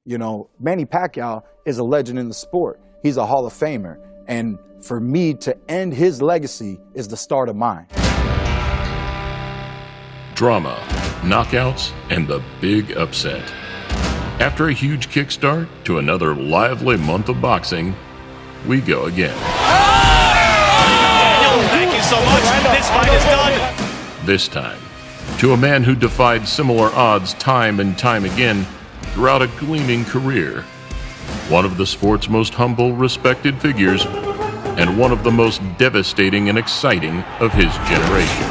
You know, Manny Pacquiao is a legend in the sport. He's a Hall of Famer. And for me to end his legacy is the start of mine. Drama, knockouts, and the big upset. After a huge kickstart to another lively month of boxing, we go again. Thank you so much. This fight is done. This time, to a man who defied similar odds time and time again throughout a gleaming career. One of the sport's most humble, respected figures, and one of the most devastating and exciting of his generation.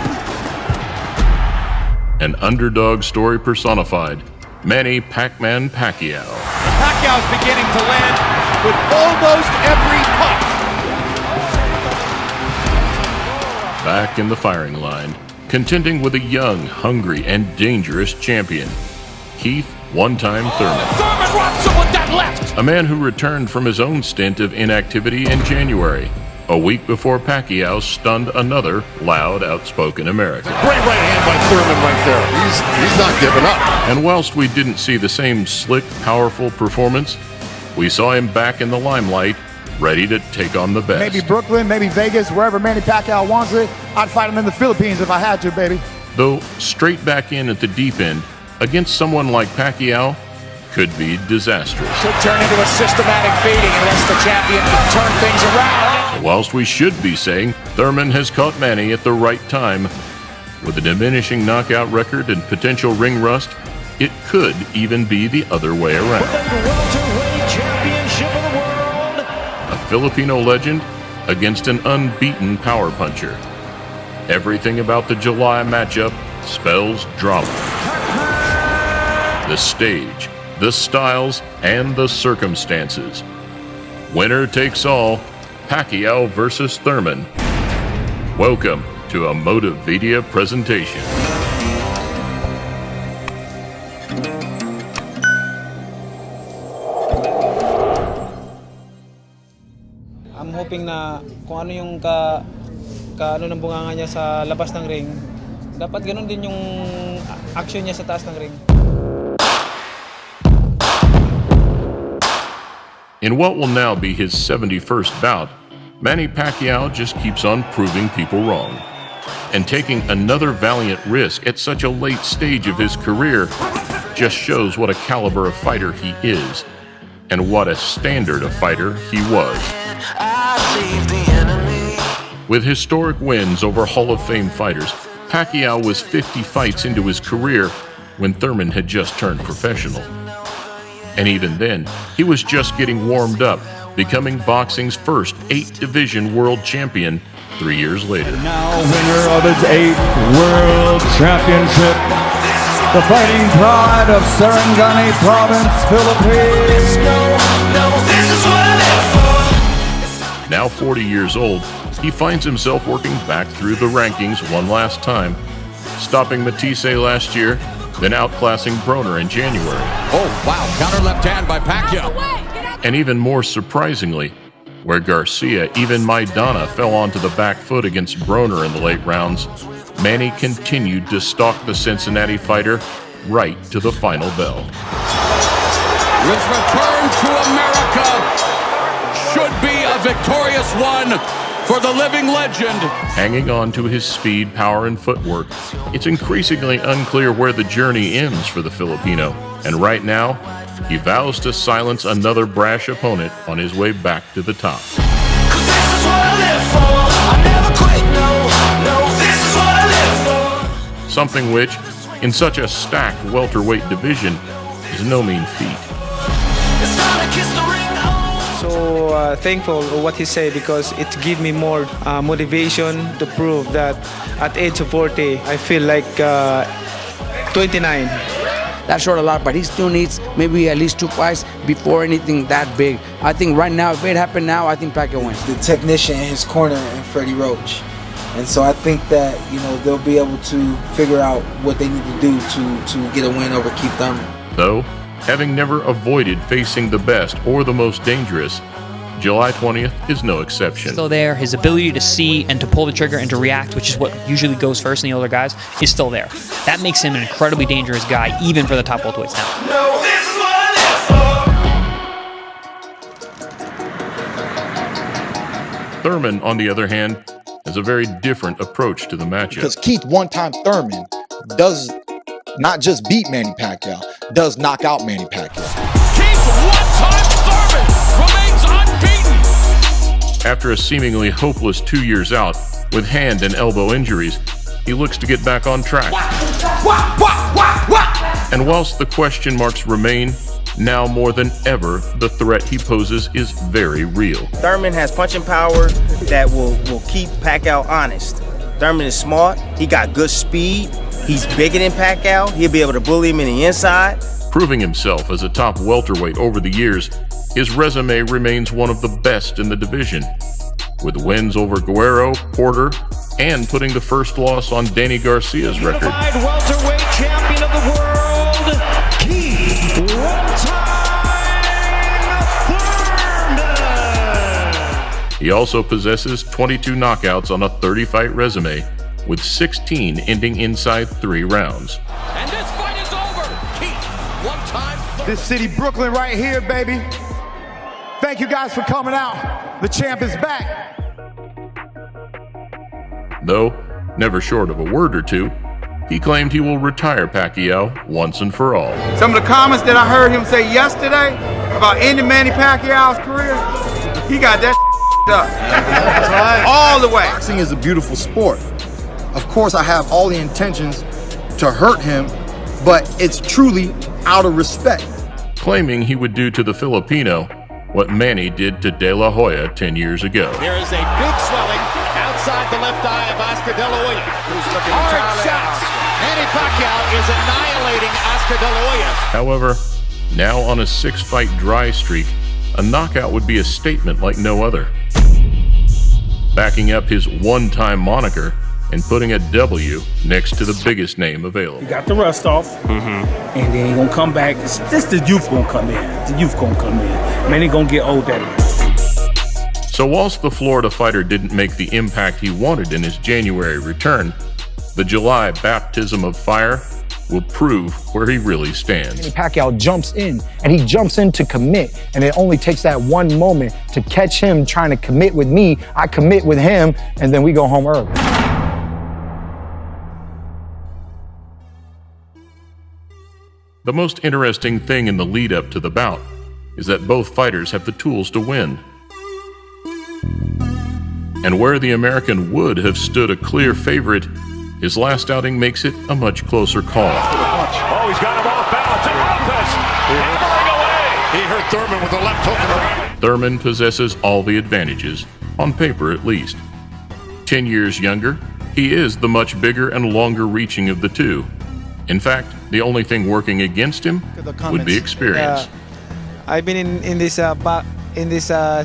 An underdog story personified, Manny Pac-Man Pacquiao. Pacquiao's beginning to land with almost every punch. Back in the firing line, contending with a young, hungry, and dangerous champion, Keith one-time Thurman. Thurman rocks him with that left. A man who returned from his own stint of inactivity in January, a week before Pacquiao stunned another loud, outspoken American. Great right hand by Thurman right there. He's not giving up. And whilst we didn't see the same slick, powerful performance, we saw him back in the limelight, ready to take on the best. Maybe Brooklyn, maybe Vegas, wherever Manny Pacquiao wants it. I'd fight him in the Philippines if I had to, baby. Though straight back in at the deep end, against someone like Pacquiao, could be disastrous. Could turn into a systematic beating unless the champion can turn things around. So whilst we should be saying Thurman has caught Manny at the right time, with a diminishing knockout record and potential ring rust, it could even be the other way around. A Filipino legend against an unbeaten power puncher. Everything about the July matchup spells drama. The stage, the styles, and the circumstances. Winner takes all, Pacquiao versus Thurman. Welcome to a Motivedia presentation. I'm hoping na kung ano yung ano ng bunganga niya sa labas ng ring, dapat ganun din yung action niya sa taas ng ring. In what will now be his 71st bout, Manny Pacquiao just keeps on proving people wrong. And taking another valiant risk at such a late stage of his career just shows what a caliber of fighter he is, and what a standard of fighter he was. With historic wins over Hall of Fame fighters, Pacquiao was 50 fights into his career when Thurman had just turned professional. And even then, he was just getting warmed up, becoming boxing's first 8-division world champion 3 years later. Now winner of his 8th world championship, the fighting pride of Sarangani Province, Philippines. Now 40 years old, he finds himself working back through the rankings one last time, stopping Matisse last year, then outclassing Broner in January. Oh, wow. Counter left hand by Pacquiao. And even more surprisingly, where Garcia, even Maidana, fell onto the back foot against Broner in the late rounds, Manny continued to stalk the Cincinnati fighter right to the final bell. His return to America should be a victorious one for the living legend. Hanging on to his speed, power, and footwork, it's increasingly unclear where the journey ends for the Filipino. And right now, he vows to silence another brash opponent on his way back to the top. Something which, in such a stacked welterweight division, is no mean feat. So thankful of what he said, because it gave me more motivation to prove that at age of 40, I feel like 29. That short a lot, but he still needs maybe at least 2 fights before anything that big. I think right now, if it happened now, I think Pacquiao wins. The technician in his corner and Freddie Roach. And so I think that, you know, they'll be able to figure out what they need to do to get a win over Keith Thurman. Though, having never avoided facing the best or the most dangerous, July 20th is no exception. Still there. His ability to see and to pull the trigger and to react, which is what usually goes first in the older guys, is still there. That makes him an incredibly dangerous guy, even for the top welterweights now. No, this is what I live for. Thurman, on the other hand, has a very different approach to the matchup. Because Keith one-time Thurman does not just beat Manny Pacquiao, does knock out Manny Pacquiao. Keith one-time Thurman remains unbeaten. After a seemingly hopeless 2 years out with hand and elbow injuries, he looks to get back on track. And whilst the question marks remain, now more than ever, the threat he poses is very real. Thurman has punching power that will keep Pacquiao honest. Thurman is smart, he got good speed, he's bigger than Pacquiao, he'll be able to bully him in the inside. Proving himself as a top welterweight over the years, his resume remains one of the best in the division, with wins over Guerrero, Porter, and putting the first loss on Danny Garcia's record. Unified welterweight champion of the world, Keith Thurman. He also possesses 22 knockouts on a 30-fight resume, with 16 ending inside 3 rounds. And this fight is over. Keith, one-time. This city, Brooklyn, right here, baby. Thank you guys for coming out. The champ is back. Though, never short of a word or two, he claimed he will retire Pacquiao once and for all. Some of the comments that I heard him say yesterday about ending Manny Pacquiao's career, he got that up. All the way. Boxing is a beautiful sport. Of course, I have all the intentions to hurt him, but it's truly out of respect. Claiming he would do to the Filipino what Manny did to De La Hoya 10 years ago. There is a big swelling outside the left eye of Oscar De La Hoya. Hard shots. Manny Pacquiao is annihilating Oscar De La Hoya. However, now on a 6-fight dry streak, a knockout would be a statement like no other. Backing up his one-time moniker and putting a W next to the biggest name available. You got the rust off, and then he gonna come back. Just the youth gonna come in. The youth gonna come in. Man, he gonna get old at it. So whilst the Florida fighter didn't make the impact he wanted in his January return, the July baptism of fire will prove where he really stands. Manny Pacquiao jumps in, and he jumps in to commit, and it only takes that one moment to catch him trying to commit with me. I commit with him, and then we go home early. The most interesting thing in the lead-up to the bout is that both fighters have the tools to win. And where the American would have stood a clear favorite, his last outing makes it a much closer call. Oh, he's got him off balance. And Lopez hammering away. He hurt Thurman with a left hook in the right. Thurman possesses all the advantages, on paper at least. 10 years younger, he is the much bigger and longer reaching of the two. In fact, the only thing working against him would be experience. I've been in this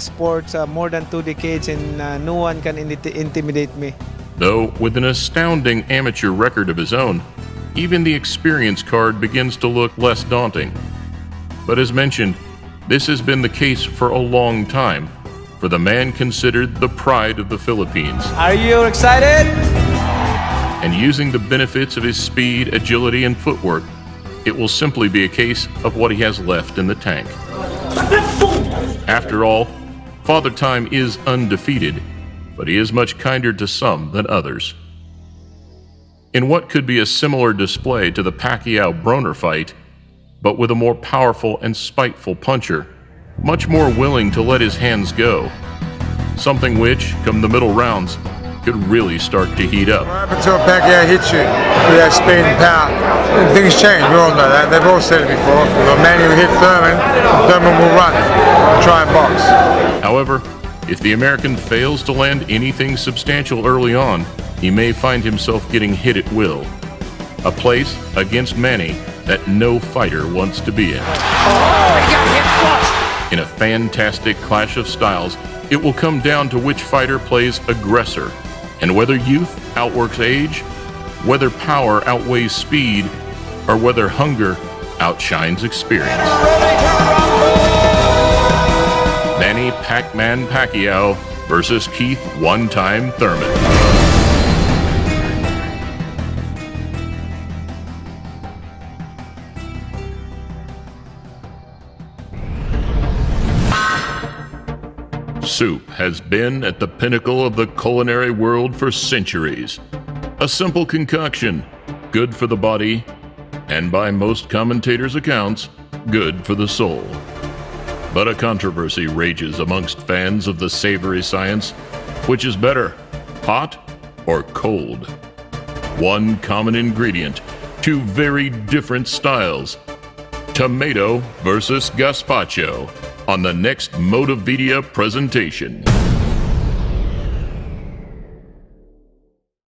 sport more than 2 decades, and no one can intimidate me. Though, with an astounding amateur record of his own, even the experience card begins to look less daunting. But as mentioned, this has been the case for a long time for the man considered the pride of the Philippines. Are you excited? And using the benefits of his speed, agility, and footwork, it will simply be a case of what he has left in the tank. After all, Father Time is undefeated, but he is much kinder to some than others. In what could be a similar display to the Pacquiao-Broner fight, but with a more powerful and spiteful puncher, much more willing to let his hands go, something which, come the middle rounds, could really start to heat up. What happened to a Pacquiao hit you with that speed and power? Things change, we all know that. They've all said it before. If a man who hit Thurman, Thurman will run and try and box. However, if the American fails to land anything substantial early on, he may find himself getting hit at will. A place against Manny that no fighter wants to be in. In a fantastic clash of styles, it will come down to which fighter plays aggressor, and whether youth outworks age, whether power outweighs speed, or whether hunger outshines experience. Manny Pac-Man Pacquiao versus Keith One-Time Thurman. Soup has been at the pinnacle of the culinary world for centuries. A simple concoction, good for the body, and by most commentators' accounts, good for the soul. But a controversy rages amongst fans of the savory science. Which is better, hot or cold? One common ingredient, two very different styles. Tomato versus gazpacho on the next Motivedia presentation.